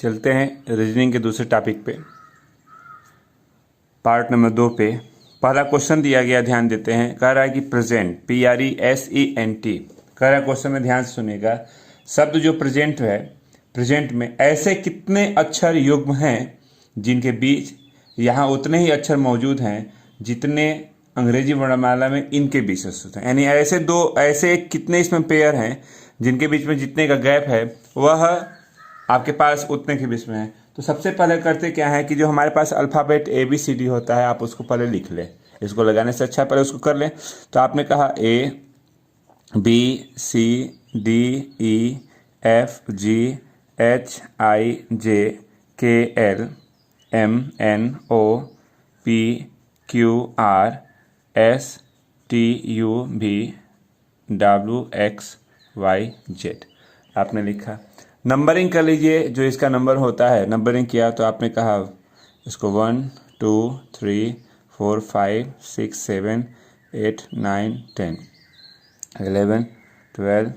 चलते हैं रीजनिंग के दूसरे टॉपिक पे, पार्ट नंबर 2 पे। पहला क्वेश्चन दिया गया, ध्यान देते हैं। कह रहा है कि प्रेजेंट, PRESENT, कह रहा है क्वेश्चन में ध्यान से सुनिएगा। शब्द जो प्रेजेंट है, प्रेजेंट में ऐसे कितने अक्षर युग्म हैं जिनके बीच यहाँ उतने ही अक्षर मौजूद हैं जितने अंग्रेजी वर्णमाला में इनके बीच से हैं। यानी ऐसे कितने इसमें पेयर हैं जिनके बीच में जितने का गैप है वह आपके पास उतने के बीच में है। तो सबसे पहले करते क्या है कि जो हमारे पास अल्फ़ाबेट ABCD होता है, आप उसको पहले लिख लें। इसको लगाने से अच्छा पहले उसको कर लें। तो आपने कहा ABCDEFGHIJKLMNOPQRSTUVWXYZ आपने लिखा। नंबरिंग कर लीजिए, जो इसका नंबर होता है। नंबरिंग किया तो आपने कहा इसको 1 2 3 4 5 6 7 8 9 10 11 12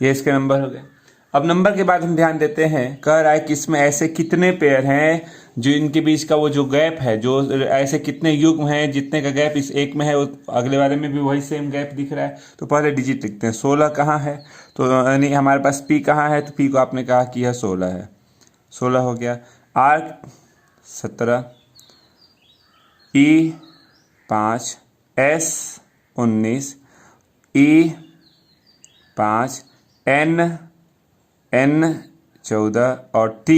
ये इसके नंबर हो गए। अब नंबर के बाद हम ध्यान देते हैं, कह रहा है कि इसमें ऐसे कितने पेयर हैं जो इनके बीच का वो जो गैप है, जो ऐसे कितने युग्म हैं जितने का गैप इस एक में है अगले वाले में भी वही सेम गैप दिख रहा है। तो पहले डिजिट लिखते हैं। 16 कहाँ है, तो यानी हमारे पास P कहाँ है, तो P को आपने कहा कि यह 16 है। 16 हो गया। R 17, E 5, S 19, E 5, N 14 और T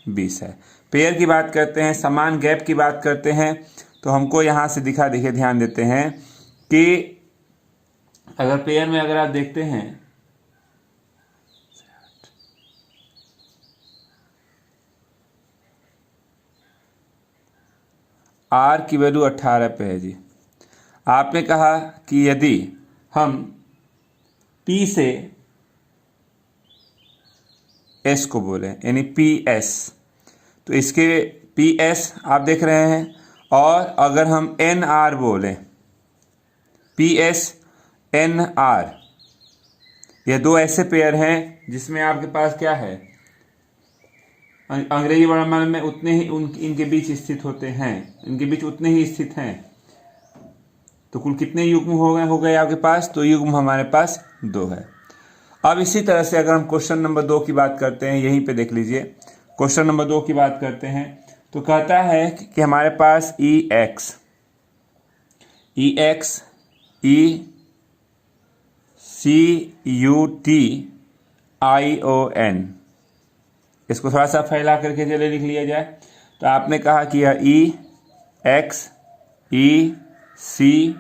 20 है। पेयर की बात करते हैं, समान गैप की बात करते हैं, तो हमको यहाँ से देखिए ध्यान देते हैं कि अगर पेयर में अगर आप देखते हैं R की वैल्यू 18 पे है जी। आपने कहा कि यदि हम P से S को बोले यानी PS, तो इसके PS आप देख रहे हैं। और अगर हम NR बोले, PS NR, ये दो ऐसे पेयर हैं जिसमें आपके पास क्या है, अंग्रेजी वर्णमाला में उतने ही इनके बीच स्थित होते हैं, इनके बीच उतने ही स्थित हैं। तो कुल कितने युग्म हो गए आपके पास, तो युग्म हमारे पास 2 है। अब इसी तरह से अगर हम क्वेश्चन नंबर 2 की बात करते हैं, यहीं पे देख लीजिए। क्वेश्चन नंबर 2 की बात करते हैं तो कहता है कि हमारे पास EX ECUTION, इसको थोड़ा सा फैला करके चले लिख लिया जाए। तो आपने कहा कि यह EX ECUTION,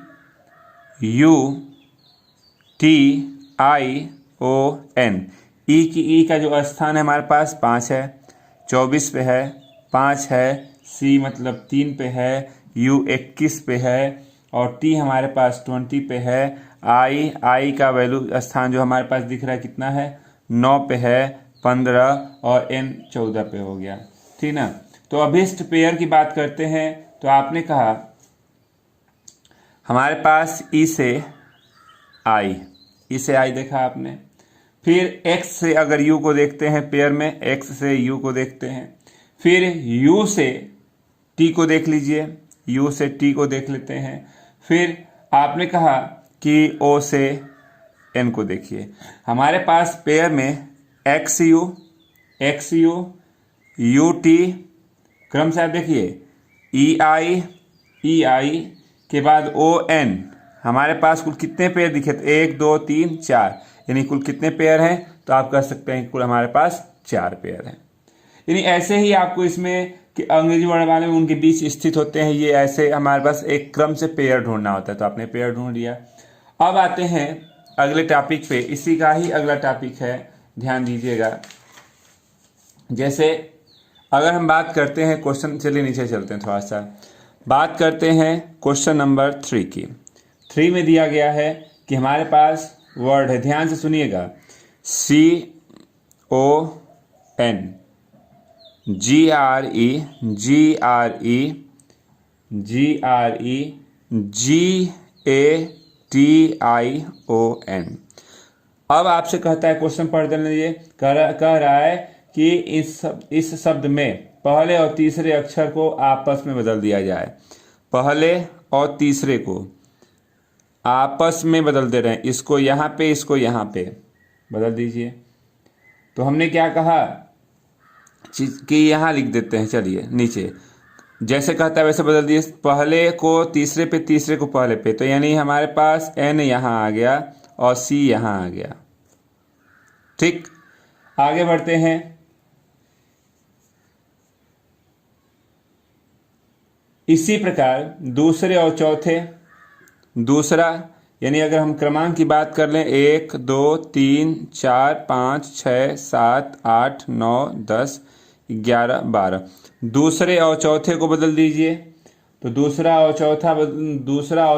ई का जो स्थान है हमारे पास 5 है, 24 पे है, 5 है, C मतलब 3 पे है, U 21 पे है और T हमारे पास 20 पे है। I का वैल्यू स्थान जो हमारे पास दिख रहा है कितना है, 9 पे है, 15 और N 14 पे हो गया, ठीक ना। तो अभिष्ट पेयर की बात करते हैं तो आपने कहा हमारे पास E से I देखा आपने। फिर X से अगर U को देखते हैं, पेयर में X से U को देखते हैं। फिर U से T को देख लीजिए, U से T को देख लेते हैं। फिर आपने कहा कि O से N को देखिए। हमारे पास पेयर में XU UT, क्रम से आप देखिए EI के बाद ON, हमारे पास कुल कितने पेयर दिखे, 1 2 3 4, यानी कुल कितने पेयर हैं, तो आप कह सकते हैं कुल हमारे पास 4 पेयर हैं। यानी ऐसे ही आपको इसमें कि अंग्रेजी वर्णमाला में उनके बीच स्थित होते हैं, ये ऐसे हमारे पास एक क्रम से पेयर ढूंढना होता है। तो आपने पेयर ढूंढ लिया। अब आते हैं अगले टॉपिक पे, इसी का ही अगला टॉपिक है, ध्यान दीजिएगा। जैसे अगर हम बात करते हैं क्वेश्चन, चलिए नीचे चलते हैं, थोड़ा सा बात करते हैं क्वेश्चन नंबर 3 की। 3 में दिया गया है कि हमारे पास वर्ड है, ध्यान से सुनिएगा, CON GRE GREGATION। अब आपसे कहता है, क्वेश्चन पढ़ लीजिए, कह रहा है कि इस शब्द में पहले और तीसरे अक्षर को आपस में बदल दिया जाए। पहले और तीसरे को आपस में बदल दे रहे हैं, इसको यहाँ पे, इसको यहाँ पे बदल दीजिए। तो हमने क्या कहा कि यहाँ लिख देते हैं, चलिए नीचे जैसे कहता है वैसे बदल दिए। पहले को तीसरे पे, तीसरे को पहले पे, तो यानी हमारे पास N यहाँ आ गया और C यहाँ आ गया। ठीक, आगे बढ़ते हैं। इसी प्रकार दूसरे और चौथे, दूसरा यानी अगर हम क्रमांक की बात कर लें, 1 2 3 4 5 6 7 8 9 10 11 12, दूसरे और चौथे को बदल दीजिए। तो दूसरा और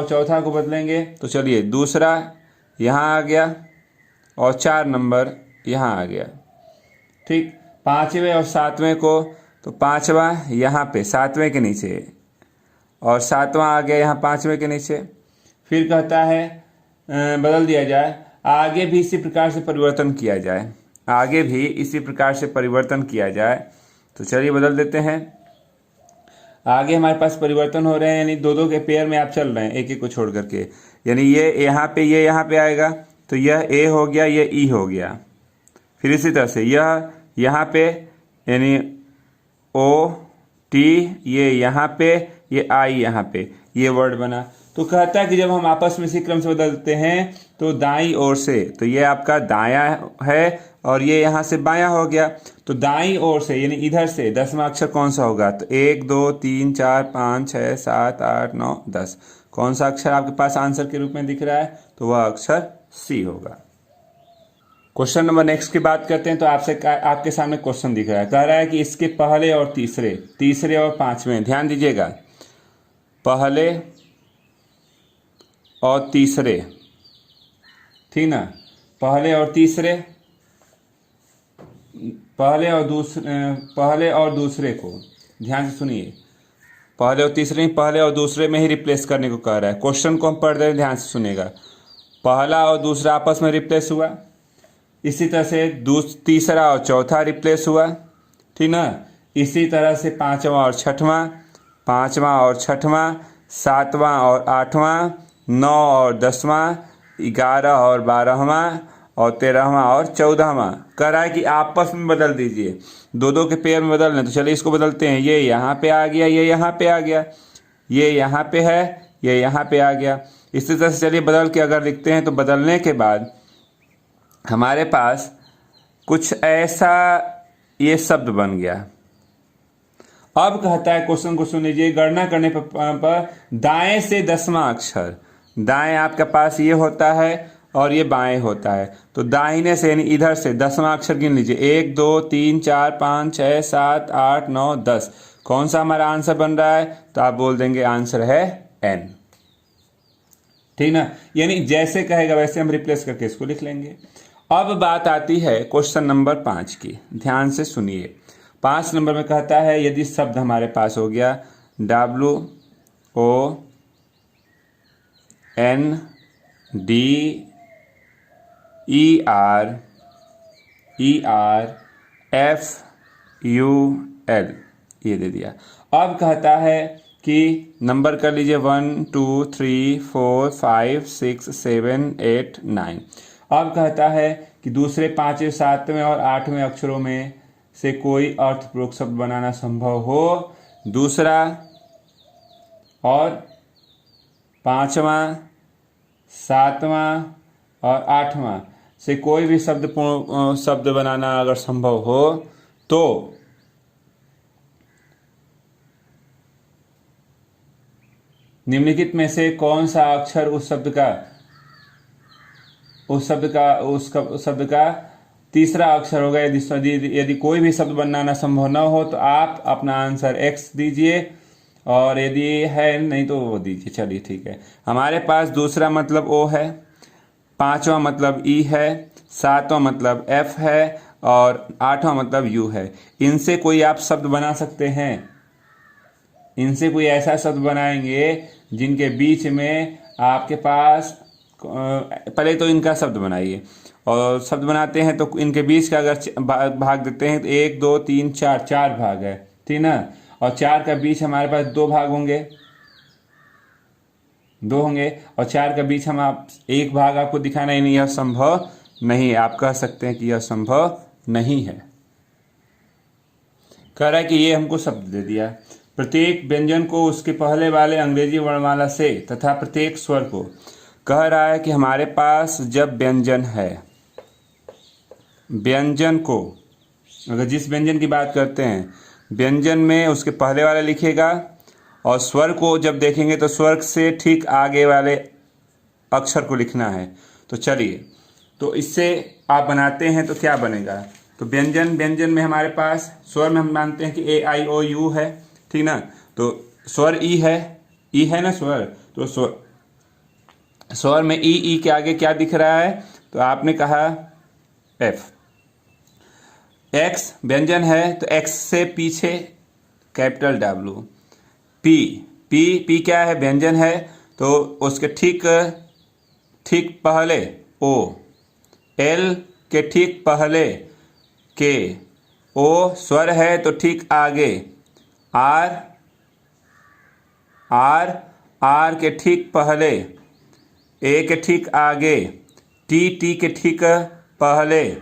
चौथा को बदलेंगे, तो चलिए दूसरा यहाँ आ गया और 4 नंबर यहाँ आ गया। ठीक, पाँचवें और सातवें को, तो पाँचवा यहाँ पे सातवें के नीचे और सातवां आ गया यहाँ पाँचवें के नीचे। फिर कहता है बदल दिया जाए, आगे भी इसी प्रकार से परिवर्तन किया जाए, आगे भी इसी प्रकार से परिवर्तन किया जाए। तो चलिए बदल देते हैं। आगे हमारे पास परिवर्तन हो रहे हैं, यानी दो दो के पेयर में आप चल रहे हैं, एक एक को छोड़ करके। यानी ये यहाँ पे, ये यहाँ पे आएगा, तो यह ए हो गया, ये ई हो गया। फिर इसी तरह से यह यहाँ पे, यानी ओ टी, ये यहाँ पे, ये आई यहाँ पे, ये वर्ड बना। तो कहता है कि जब हम आपस में इसी क्रम से बदलते हैं तो दाईं ओर से, तो ये आपका दायां है और ये यहाँ से बायां हो गया। तो दाईं ओर से यानी इधर से 10वां अक्षर कौन सा होगा? तो 1 2 3 4 5 6 7 8 9 10, कौन सा अक्षर आपके पास आंसर के रूप में दिख रहा है? तो वह अक्षर सी होगा। क्वेश्चन नंबर नेक्स्ट की बात करते हैं। तो आपके सामने क्वेश्चन दिख रहा है, कह रहा है कि इसके पहले और तीसरे और पांचवें, ध्यान दीजिएगा, पहले और तीसरे, ठीक ना, पहले और दूसरे को ध्यान से सुनिए, पहले और दूसरे में ही रिप्लेस करने को कह रहा है। क्वेश्चन को हम पढ़ रहे हैं, ध्यान से सुनिएगा। पहला और दूसरा आपस में रिप्लेस हुआ, इसी तरह से तीसरा और चौथा रिप्लेस हुआ, ठीक ना। इसी तरह से पांचवा और छठवां, सातवां और आठवां, 9 और 10वां, 11 और 12वां और 13वां और 14वां। कह रहा है कि आपस में बदल दीजिए, दो के पेयर में बदल लें। तो चलिए इसको बदलते हैं, ये यहाँ पे आ गया, ये यहाँ पे आ गया, ये यहाँ पे है, ये यहाँ पे आ गया। इसी तरह से चलिए बदल के अगर लिखते हैं, तो बदलने के बाद हमारे पास कुछ ऐसा ये शब्द बन गया। अब कहता है, क्वेश्चन को सुन लीजिए, गणना करने पर दाएं से 10वां अक्षर, दाएं आपके पास ये होता है और ये बाएं होता है, तो दाहिने से यानी इधर से 10वां अक्षर गिन लीजिए। 1 2 3 4 5 6 7 8 9 10, कौन सा हमारा आंसर बन रहा है? तो आप बोल देंगे आंसर है N, ठीक ना। यानी जैसे कहेगा वैसे हम रिप्लेस करके इसको लिख लेंगे। अब बात आती है क्वेश्चन नंबर 5 की, ध्यान से सुनिए। 5 नंबर में कहता है, यदि शब्द हमारे पास हो गया WONDERFUL, ये दे दिया। अब कहता है कि नंबर कर लीजिए 1 2 3 4 5 6 7 8 9। अब कहता है कि दूसरे 5वें 7वें और 8वें अक्षरों में से कोई अर्थपूर्वक शब्द बनाना संभव हो। दूसरा और 5वां 7वां और 8वां से कोई भी शब्द बनाना अगर संभव हो, तो निम्नलिखित में से कौन सा अक्षर उस शब्द का तीसरा अक्षर होगा। यदि कोई भी शब्द बनाना संभव न हो तो आप अपना आंसर X दीजिए, और यदि है नहीं तो वो दीजिए। चलिए ठीक है, हमारे पास दूसरा मतलब O है, 5वां मतलब E है, 7वां मतलब F है और 8वां मतलब U है। इनसे कोई आप शब्द बना सकते हैं? इनसे कोई ऐसा शब्द बनाएंगे जिनके बीच में आपके पास पहले तो इनका शब्द बनाइए, और शब्द बनाते हैं तो इनके बीच का अगर भाग देते हैं तो 1 2 3 4, 4 भाग है, ठीक ना। और 4 का बीच हमारे पास 2 भाग होंगे, 2 होंगे, और 4 का बीच हम आप 1 भाग आपको दिखाना ही नहीं, यह संभव नहीं है। आप कह सकते हैं कि यह संभव नहीं है। कह रहा है कि ये हमको शब्द दे दिया, प्रत्येक व्यंजन को उसके पहले वाले अंग्रेजी वर्णमाला से तथा प्रत्येक स्वर को। कह रहा है कि हमारे पास जब व्यंजन है, व्यंजन को अगर जिस व्यंजन की बात करते हैं, व्यंजन में उसके पहले वाले लिखेगा, और स्वर को जब देखेंगे तो स्वर से ठीक आगे वाले अक्षर को लिखना है। तो चलिए, तो इससे आप बनाते हैं तो क्या बनेगा। तो व्यंजन में हमारे पास स्वर में हम मानते हैं कि ए आई ओ यू है, ठीक ना। तो स्वर ई है ना स्वर, तो स्वर में ई के आगे क्या दिख रहा है, तो आपने कहा एफ। एक्स व्यंजन है तो एक्स से पीछे कैपिटल डब्ल्यू। पी क्या है, व्यंजन है, तो उसके ठीक पहले ओ। एल के ठीक पहले के। ओ स्वर है तो ठीक आगे आर के ठीक पहले, ए के ठीक आगे, टी के ठीक पहले,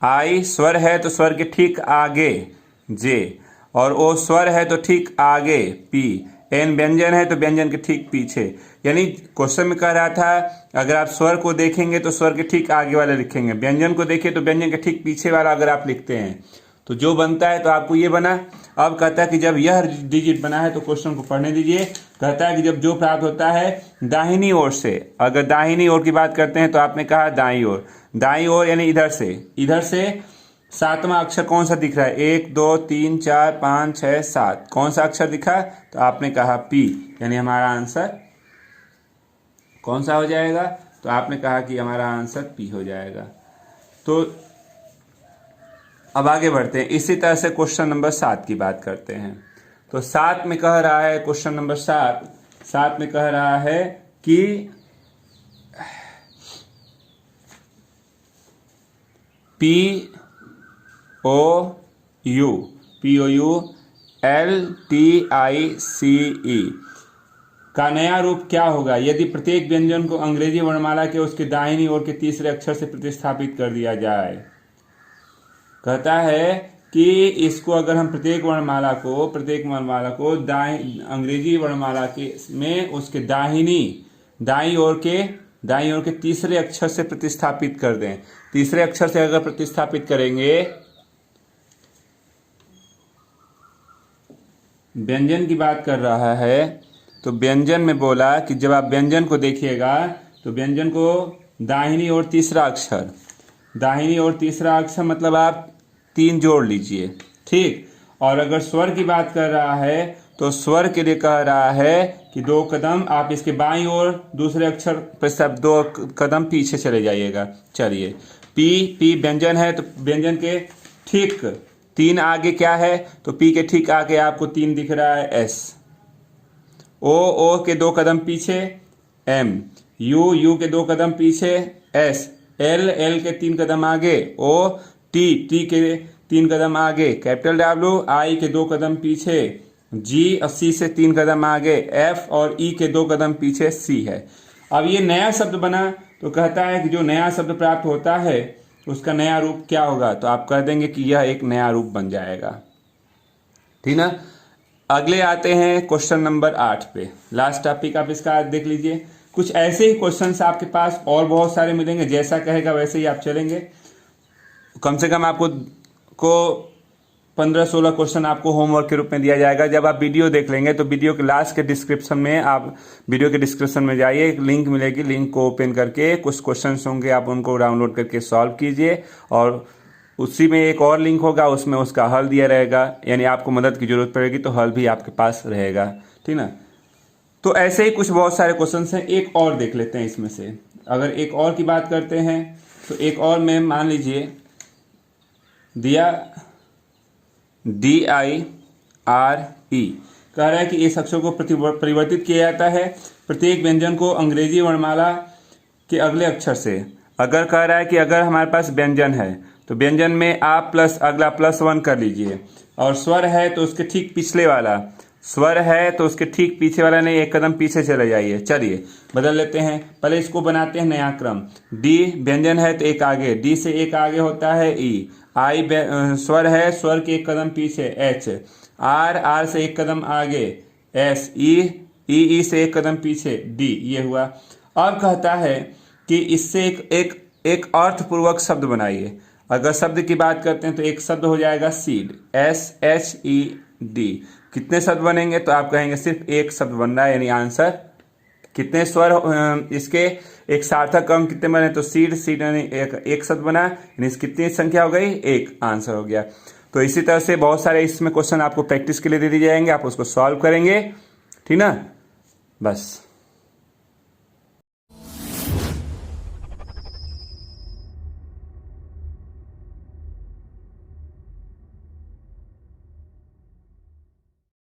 आई स्वर है तो स्वर के ठीक आगे जे, और ओ स्वर है तो ठीक आगे पी। एन व्यंजन है तो व्यंजन के ठीक पीछे। यानी क्वेश्चन में कह रहा था अगर आप स्वर को देखेंगे तो स्वर के ठीक आगे वाले लिखेंगे, व्यंजन को देखिए तो व्यंजन के ठीक पीछे वाला अगर आप लिखते हैं तो जो बनता है, तो आपको ये बना। अब कहता है कि जब यह डिजिट बना है तो क्वेश्चन को पढ़ने दीजिए। कहता है कि जब जो प्राप्त होता है दाहिनी ओर से, अगर दाहिनी ओर की बात करते हैं तो आपने कहा दाईं ओर यानी इधर से 7वां अक्षर कौन सा दिख रहा है, 1 2 3 4 5 6 7, कौन सा अक्षर दिखा, तो आपने कहा पी, यानी हमारा आंसर कौन सा हो जाएगा, तो आपने कहा कि हमारा आंसर पी हो जाएगा। तो अब आगे बढ़ते हैं, इसी तरह से क्वेश्चन नंबर 7 की बात करते हैं। तो 7 में कह रहा है, क्वेश्चन नंबर 7 में कह रहा है कि POULTICE का नया रूप क्या होगा यदि प्रत्येक व्यंजन को अंग्रेजी वर्णमाला के उसके दाहिनी ओर के तीसरे अक्षर से प्रतिस्थापित कर दिया जाए। कहता है कि इसको अगर हम प्रत्येक वर्णमाला को अंग्रेजी वर्णमाला के में उसके दाईं ओर के तीसरे अक्षर से प्रतिस्थापित कर दें। तीसरे अक्षर से अगर प्रतिस्थापित करेंगे, व्यंजन की बात कर रहा है, तो व्यंजन में बोला कि जब आप व्यंजन को देखिएगा तो व्यंजन को दाहिनी ओर तीसरा अक्षर मतलब आप 3 जोड़ लीजिए, ठीक। और अगर स्वर की बात कर रहा है तो स्वर के लिए कह रहा है कि 2 कदम आप इसके बाईं ओर दूसरे अक्षर पर सब 2 कदम पीछे चले जाइएगा। चलिए, पी व्यंजन है तो व्यंजन के ठीक 3 आगे क्या है, तो पी के ठीक आगे आपको 3 दिख रहा है एस। ओ के 2 कदम पीछे एम, यू के 2 कदम पीछे एस, एल के 3 कदम आगे ओ, टी के 3 कदम आगे कैपिटल डब्ल्यू, आई के 2 कदम पीछे जी, और सी से 3 कदम आगे एफ, और ई के 2 कदम पीछे सी है। अब ये नया शब्द बना, तो कहता है कि जो नया शब्द प्राप्त होता है उसका नया रूप क्या होगा, तो आप कह देंगे कि यह एक नया रूप बन जाएगा, ठीक ना। अगले आते हैं क्वेश्चन नंबर 8 पे, लास्ट टॉपिक आप इसका देख लीजिए। कुछ ऐसे ही क्वेश्चंस आपके पास और बहुत सारे मिलेंगे, जैसा कहेगा वैसे ही आप चलेंगे। कम से कम आपको 15-16 क्वेश्चन आपको होमवर्क के रूप में दिया जाएगा। जब आप वीडियो देख लेंगे तो वीडियो के लास्ट के डिस्क्रिप्शन में आप वीडियो के डिस्क्रिप्शन में जाइए, एक लिंक मिलेगी, लिंक को ओपन करके कुछ क्वेश्चंस होंगे, आप उनको डाउनलोड करके सॉल्व कीजिए, और उसी में एक और लिंक होगा, उसमें उसका हल दिया रहेगा, यानी आपको मदद की जरूरत पड़ेगी तो हल भी आपके पास रहेगा, ठीक ना। तो ऐसे ही कुछ बहुत सारे क्वेश्चन हैं, एक और देख लेते हैं इसमें से। अगर एक और की बात करते हैं तो एक और में मान लीजिए दिया DIRT ई। कह रहा है कि इस अक्षर को परिवर्तित किया जाता है प्रत्येक व्यंजन को अंग्रेजी वर्णमाला के अगले अक्षर से। अगर कह रहा है कि अगर हमारे पास व्यंजन है तो व्यंजन में आप प्लस अगला +1 कर लीजिए, और स्वर है तो उसके ठीक पिछले वाला, स्वर है तो उसके ठीक पीछे वाला नहीं, एक कदम पीछे चले जाइए। चलिए बदल लेते हैं, पहले इसको बनाते हैं नया क्रम। डी व्यंजन है तो एक आगे, डी से एक आगे होता है ई। आई स्वर है, स्वर के एक कदम पीछे एच। आर से एक कदम आगे एस। ई से एक कदम पीछे डी। ये हुआ। अब कहता है कि इससे एक अर्थपूर्वक शब्द बनाइए। अगर शब्द की बात करते हैं तो एक शब्द हो जाएगा सीड, SHED। कितने शब्द बनेंगे तो आप कहेंगे सिर्फ एक शब्द बन रहा है, यानी आंसर। कितने स्वर इसके एक सार्थक अंक कितने बने तो सीड यानी एक शब्द बना, यानी कितनी संख्या हो गई, एक। आंसर हो गया। तो इसी तरह से बहुत सारे इसमें क्वेश्चन आपको प्रैक्टिस के लिए दे दिए जाएंगे, आप उसको सॉल्व करेंगे, ठीक ना। बस।